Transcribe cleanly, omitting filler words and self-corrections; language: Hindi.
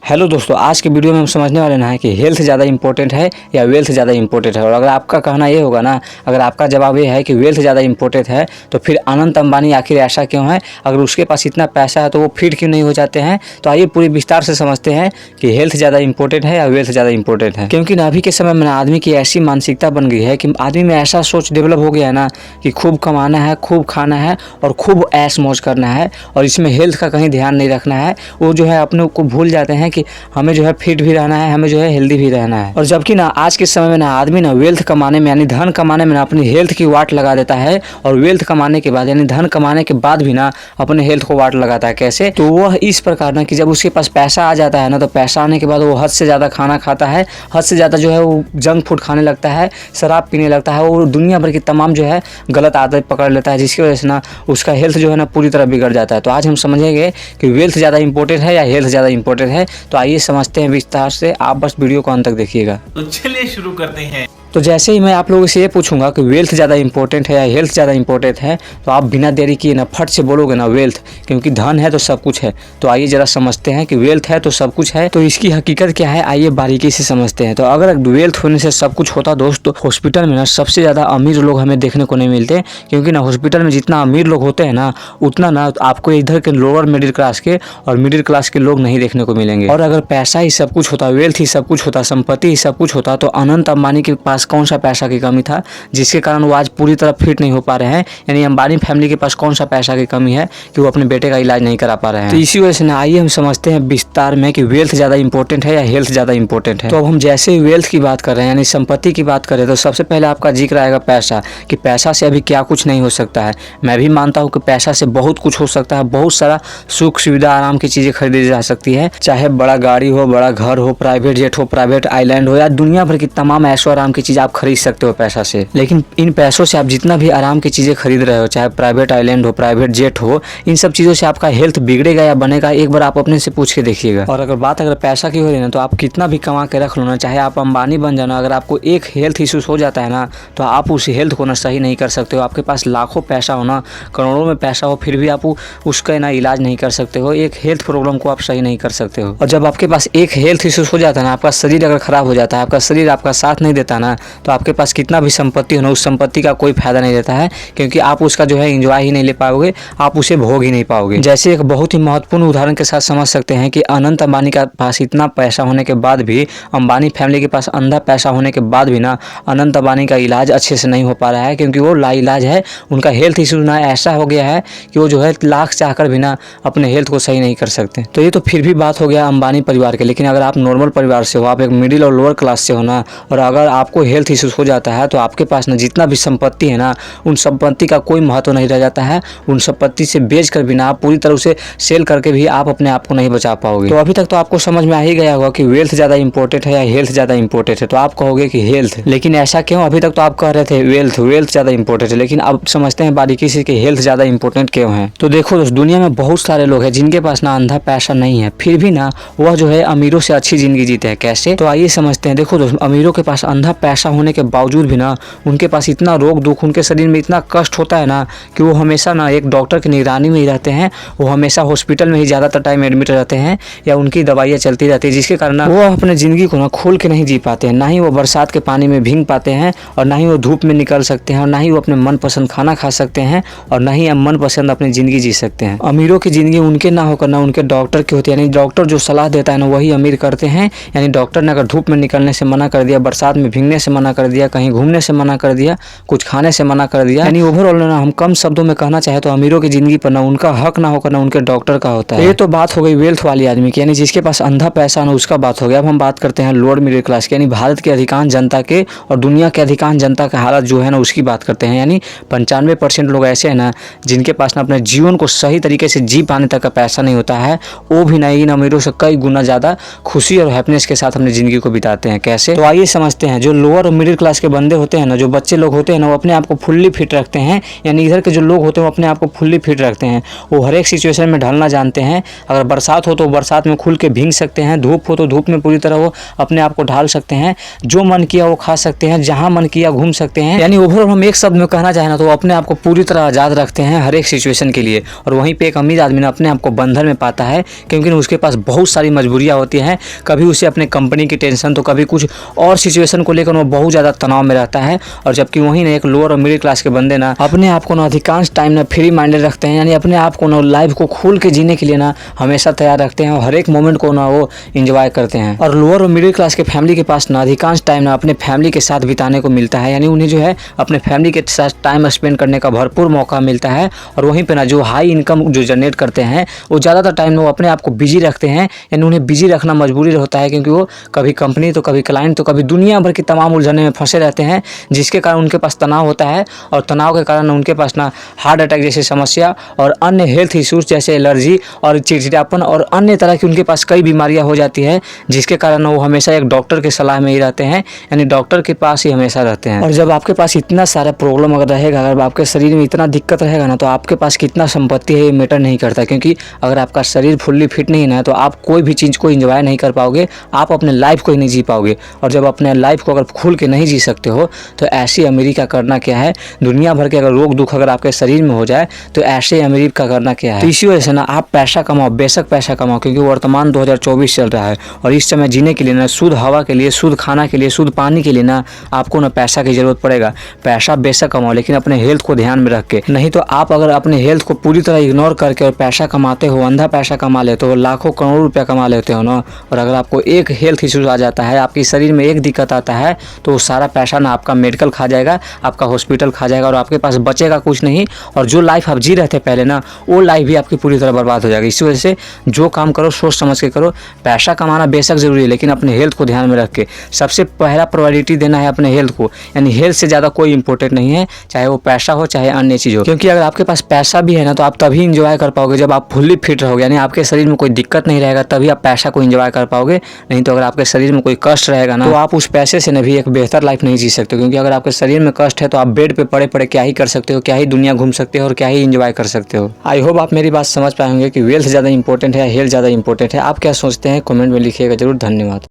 हेलो दोस्तों, आज के वीडियो में हम समझने वाले ना है कि हेल्थ ज़्यादा इंपॉर्टेंट है या वेल्थ ज़्यादा इंपॉर्टेंट है। और अगर आपका कहना ये होगा ना, अगर आपका जवाब ये है कि वेल्थ ज़्यादा इंपॉर्टेंट है, तो फिर अनंत अंबानी आखिर ऐसा क्यों है? अगर उसके पास इतना पैसा है तो वो फिट क्यों नहीं हो जाते हैं? तो आइए पूरी विस्तार से समझते हैं कि हेल्थ ज़्यादा इंपॉर्टेंट है या वेल्थ ज़्यादा इंपॉर्टेंट है। क्योंकि अभी के समय में आदमी की ऐसी मानसिकता बन गई है कि आदमी में ऐसा सोच डेवलप हो गया है ना कि खूब कमाना है, खूब खाना है और खूब ऐश मौज करना है, और इसमें हेल्थ का कहीं ध्यान नहीं रखना है। वो जो है अपने को भूल जाते हैं कि हमें जो है फिट भी रहना है, हमें जो है हेल्दी भी रहना है। और जबकि ना आज के समय में ना आदमी ना वेल्थ कमाने में यानी धन कमाने में ना अपनी हेल्थ की वाट लगा देता है, और वेल्थ कमाने के बाद यानी धन कमाने के बाद भी ना अपने हेल्थ को वाट लगाता है। कैसे? तो वह इस प्रकार ना कि जब उसके पास पैसा आ जाता है ना, तो पैसा आने के बाद वो हद से ज़्यादा खाना खाता है, हद से ज़्यादा जो है वो जंक फूड खाने लगता है, शराब पीने लगता है, वो दुनिया भर की तमाम जो है गलत आदत पकड़ लेता है, जिसकी वजह से ना उसका हेल्थ जो है ना पूरी तरह बिगड़ जाता है। तो आज हम समझेंगे कि वेल्थ ज़्यादा इंपॉर्टेंट है या हेल्थ ज़्यादा इंपॉर्टेंट है। तो आइए समझते हैं विस्तार से, आप बस वीडियो को अंत तक देखिएगा। तो चलिए शुरू करते हैं। तो जैसे ही मैं आप लोगों से ये पूछूंगा कि वेल्थ ज़्यादा इंपॉर्टेंट है या हेल्थ ज़्यादा इंपॉर्टेंट है, तो आप बिना देरी किए ना फट से बोलोगे ना वेल्थ, क्योंकि धन है तो सब कुछ है। तो आइए ज़रा समझते हैं कि वेल्थ है तो सब कुछ है, तो इसकी हकीकत क्या है, आइए बारीकी से समझते हैं। तो अगर वेल्थ होने से सब कुछ होता दोस्त, तो हॉस्पिटल में ना सबसे ज़्यादा अमीर लोग हमें देखने को नहीं मिलते, क्योंकि ना हॉस्पिटल में जितना अमीर लोग होते हैं ना, उतना ना आपको इधर के लोअर मिडिल क्लास के और मिडिल क्लास के लोग नहीं देखने को मिलेंगे। और अगर पैसा ही सब कुछ होता, वेल्थ ही सब कुछ होता, संपत्ति ही सब कुछ होता, तो अनंत अंबानी के पास कौन सा पैसा की कमी था जिसके कारण वो आज पूरी तरह फिट नहीं हो पा रहे हैं। यानी अंबानी फैमिली के पास कौन सा पैसा की कमी है कि वो अपने बेटे का इलाज नहीं करा पा रहे हैं। तो इसी वजह से ना आइए हम समझते हैं विस्तार में कि वेल्थ ज़्यादा इंपॉर्टेंट है या हेल्थ ज़्यादा इंपॉर्टेंट है। तो अब हम जैसे ही वेल्थ की बात कर रहे हैं यानी संपत्ति की बात करें, तो सबसे पहले आपका जिक्र आएगा पैसा, कि पैसा से अभी क्या कुछ नहीं हो सकता है। मैं भी मानता हूँ कि पैसा से बहुत कुछ हो सकता है, बहुत सारा सुख सुविधा आराम की चीज़ें खरीदी जा सकती है, चाहे बड़ा गाड़ी हो, बड़ा घर हो, प्राइवेट जेट हो, प्राइवेट आइलैंड हो, या दुनिया भर की तमाम ऐशो आराम की चीज़ आप खरीद सकते हो पैसा से। लेकिन इन पैसों से आप जितना भी आराम की चीज़ें खरीद रहे हो, चाहे प्राइवेट आइलैंड हो, प्राइवेट जेट हो, इन सब चीज़ों से आपका हेल्थ बिगड़ेगा या बनेगा, एक बार आप अपने से पूछ के देखिएगा। और अगर पैसा की हो रही है ना, तो आप कितना भी कमा के रख लो ना, चाहे आप अंबानी बन जाना, अगर आपको एक हेल्थ इशूज हो जाता है ना, तो आप उस हेल्थ को ना सही नहीं कर सकते हो। आपके पास लाखों पैसा हो ना, करोड़ों में पैसा हो, फिर भी आप उसका ना इलाज नहीं कर सकते हो, एक हेल्थ प्रॉब्लम को आप सही नहीं कर सकते हो। और जब आपके पास एक हेल्थ इशूज हो जाता है ना, आपका शरीर अगर खराब हो जाता है, आपका शरीर आपका साथ नहीं देता ना, तो आपके पास कितना भी संपत्ति हो ना, उस संपत्ति का कोई फायदा नहीं देता है, क्योंकि आप उसका जो है एंजॉय ही नहीं ले पाओगे, आप उसे भोग ही नहीं पाओगे। जैसे एक बहुत ही महत्वपूर्ण उदाहरण के साथ समझ सकते हैं कि अनंत अंबानी का पास इतना पैसा होने के बाद भी, अंबानी फैमिली के पास अंधा पैसा होने के बाद भी ना अनंत अंबानी का इलाज अच्छे से नहीं हो पा रहा है, क्योंकि वो लाइलाज है। उनका हेल्थ इशू ना ऐसा हो गया है कि वो जो है लाख चाहकर भी ना अपने हेल्थ को सही नहीं कर सकते। तो ये तो फिर भी बात हो गया अंबानी परिवार के, लेकिन अगर आप नॉर्मल परिवार से हो, आप एक मिडिल और लोअर क्लास से हो ना, और अगर आपको हेल्थ इशूज हो जाता है, तो आपके पास ना जितना भी संपत्ति है ना, उन संपत्ति का कोई महत्व नहीं रह जाता है। उन संपत्ति से बेच कर भी ना, आप पूरी तरह उसे सेल करके भी आप अपने आप को नहीं बचा पाओगे। तो अभी तक तो आपको समझ में आ ही गया होगा कि वेल्थ ज़्यादा इंपॉर्टेंट है या हेल्थ ज़्यादा इंपॉर्टेंट है। तो आप कहोगे कि हेल्थ, लेकिन ऐसा क्यों? अभी तक तो आप कह रहे थे वेल्थ ज़्यादा इंपॉर्टेंट है, लेकिन अब समझते हैं बारीकी से कि हेल्थ ज़्यादा इंपॉर्टेंट क्यों है। तो देखो दोस्त, दुनिया में बहुत सारे लोग हैं जिनके पास ना अंधा पैसा नहीं है, फिर भी ना वह जो है अमीरों से अच्छी जिंदगी जीते हैं। कैसे? तो आइए समझते हैं। देखो दोस्त, अमीरों के पास अंधा पैसा होने के बावजूद भी ना उनके पास इतना रोग दुख, उनके शरीर में इतना कष्ट होता है ना, कि वो हमेशा ना एक डॉक्टर की निगरानी में ही रहते हैं। वो हमेशा हॉस्पिटल में ही ज़्यादातर टाइम एडमिट रहते हैं, या उनकी दवाइयाँ चलती रहती है, जिसके कारण वो अपने ज़िंदगी को ना खोल के नहीं जी पाते हैं। ना ही वो बरसात के पानी में भीग पाते हैं, और ना ही वो धूप में निकल सकते हैं, और ना ही वो अपने मनपसंद खाना खा सकते हैं, और ना ही मनपसंद अपनी ज़िंदगी जी सकते हैं। अमीरों की ज़िंदगी उनके ना होकर ना उनके डॉक्टर की होती है, यानी डॉक्टर जो सलाह देता है ना वही अमीर करते हैं। यानी डॉक्टर ने अगर धूप में निकलने से मना कर दिया, बरसात में भीगने से मना कर दिया, कहीं घूमने से मना कर दिया, कुछ खाने से मना कर दिया, यानी ओवरऑल ना हम कम शब्दों में कहना चाहे तो अमीरों की जिंदगी पर ना उनका हक ना होकर ना उनके डॉक्टर का होता है। ये तो बात हो गई वेल्थ वाली आदमी की, यानी जिसके पास अंधा पैसा ना उसका बात हो गया। अब हम बात करते हैं लोअर मिडिल क्लास की, यानी भारत के अधिकांश जनता के और दुनिया के अधिकांश जनता का हालत जो है ना उसकी बात करते हैं। यानी 95% लोग ऐसे हैं ना जिनके पास ना अपने जीवन को सही तरीके से जी पाने तक का पैसा नहीं होता है, वो भी नहीं अमीरों से कई गुना ज़्यादा खुशी और हैप्पीनेस के साथ अपनी जिंदगी को बिताते हैं। कैसे? तो आइए समझते हैं। जो लोअर लोअर और मिडिल क्लास के बंदे होते हैं ना, जो बच्चे लोग होते हैं ना, वो अपने आप को फुल्ली फिट रखते हैं। यानी इधर के जो लोग होते हैं वो अपने आप को फुल्ली फिट रखते हैं। वो हर एक सिचुएशन में ढलना जानते हैं। अगर बरसात हो तो बरसात में खुल के भीग सकते हैं, धूप हो तो धूप में पूरी तरह वो अपने आप को ढाल सकते हैं, जो मन किया वो खा सकते हैं, जहाँ मन किया घूम सकते हैं। यानी ओवरऑल हम एक शब्द में कहना चाहें ना तो वो अपने आप को पूरी तरह आज़ाद रखते हैं हर एक सिचुएशन के लिए। और वहीं पे एक अमीर आदमी ना अपने आप को बंधन में पाता है, क्योंकि उसके पास बहुत सारी मजबूरियाँ होती हैं। कभी उसे अपने कंपनी की टेंशन तो कभी कुछ और सिचुएशन को लेकर वो बहुत ज़्यादा तनाव में रहता है। और जबकि वहीं ना एक लोअर और मिडिल क्लास के बंदे ना अपने आप को ना अधिकांश टाइम ना फ्री माइंडेड रखते हैं। यानी अपने आप को ना लाइफ को खोल के जीने के लिए ना हमेशा तैयार रखते हैं और हर एक मोमेंट को ना वो इंजॉय करते हैं। और लोअर और मिडिल क्लास के फैमिली के पास ना अधिकांश टाइम ना अपने फैमिली के साथ बिताने को मिलता है। यानी उन्हें जो है अपने फैमिली के साथ टाइम स्पेंड करने का भरपूर मौका मिलता है। और वहीं पे ना जो हाई इनकम जो जनरेट करते हैं वो ज़्यादातर टाइम वो अपने आप को बिजी रखते हैं। यानी उन्हें बिजी रखना मजबूरी होता है, क्योंकि वो कभी कंपनी तो कभी क्लाइंट तो कभी दुनिया भर की तमाम उलझने में फंसे रहते हैं, जिसके कारण उनके पास तनाव होता है। और तनाव के कारण उनके पास ना हार्ट अटैक जैसी समस्या और अन्य हेल्थ इश्यूज जैसे एलर्जी और चिड़चिड़ापन और अन्य तरह की उनके पास कई बीमारियां हो जाती है, जिसके कारण वो हमेशा एक डॉक्टर की सलाह में ही रहते हैं। यानी डॉक्टर के पास ही हमेशा रहते हैं। और जब आपके पास इतना सारा प्रॉब्लम अगर रहेगा, अगर आपके शरीर में इतना दिक्कत रहेगा ना, तो आपके पास कितना संपत्ति है ये मैटर नहीं करता। क्योंकि अगर आपका शरीर फुल्ली फिट नहीं है तो आप कोई भी चीज़ को एंजॉय नहीं कर पाओगे, आप अपने लाइफ को ही नहीं जी पाओगे। और जब अपने लाइफ को अगर खुल के नहीं जी सकते हो तो ऐसी अमीरी का करना क्या है। दुनिया भर के अगर रोग दुख अगर आपके शरीर में हो जाए तो ऐसे अमीरी का करना क्या है। तो इसी वजह से ना आप पैसा कमाओ, बेशक पैसा कमाओ, क्योंकि वर्तमान 2024 चल रहा है और इस समय जीने के लिए ना शुद्ध हवा के लिए, शुद्ध खाना के लिए, शुद्ध पानी के लिए ना आपको ना पैसा की जरूरत पड़ेगा। पैसा बेशक कमाओ, लेकिन अपने हेल्थ को ध्यान में रख के। नहीं तो आप अगर अपने हेल्थ को पूरी तरह इग्नोर करके और पैसा कमाते हो, अंधा पैसा कमा लेते हो, लाखों करोड़ों रुपया कमा लेते हो ना, और अगर आपको एक हेल्थ इश्यूज आ जाता है, आपके शरीर में एक दिक्कत आता है, तो वो सारा पैसा ना आपका मेडिकल खा जाएगा, आपका हॉस्पिटल खा जाएगा और आपके पास बचेगा कुछ नहीं। और जो लाइफ आप जी रहे थे पहले ना, वो लाइफ भी आपकी पूरी तरह बर्बाद हो जाएगी। इसी वजह से जो काम करो सोच समझ के करो। पैसा कमाना बेशक जरूरी है, लेकिन अपने हेल्थ को ध्यान में रख के सबसे पहला प्रायोरिटी देना है अपने हेल्थ को। यानी हेल्थ से ज़्यादा कोई इंपॉर्टेंट नहीं है, चाहे वो पैसा हो चाहे अन्य चीज़ हो। क्योंकि अगर आपके पास पैसा भी है ना तो आप तभी इंजॉय कर पाओगे जब आप फुल्ली फिट रहोगे। यानी आपके शरीर में कोई दिक्कत नहीं रहेगा, तभी आप पैसा को इंजॉय कर पाओगे। नहीं तो अगर आपके शरीर में कोई कष्ट रहेगा ना, तो आप उस पैसे से भी एक बेहतर लाइफ नहीं जी सकते। क्योंकि अगर आपके शरीर में कष्ट है तो आप बेड पे पड़े पड़े क्या ही कर सकते हो, क्या ही दुनिया घूम सकते हो और क्या ही इंजॉय कर सकते हो। आई होप आप मेरी बात समझ पाएंगे कि वेल्थ ज़्यादा इंपॉर्टेंट है या हेल्थ ज़्यादा इंपॉर्टेंट है। आप क्या सोचते हैं कमेंट में लिखिएगा जरूर। धन्यवाद।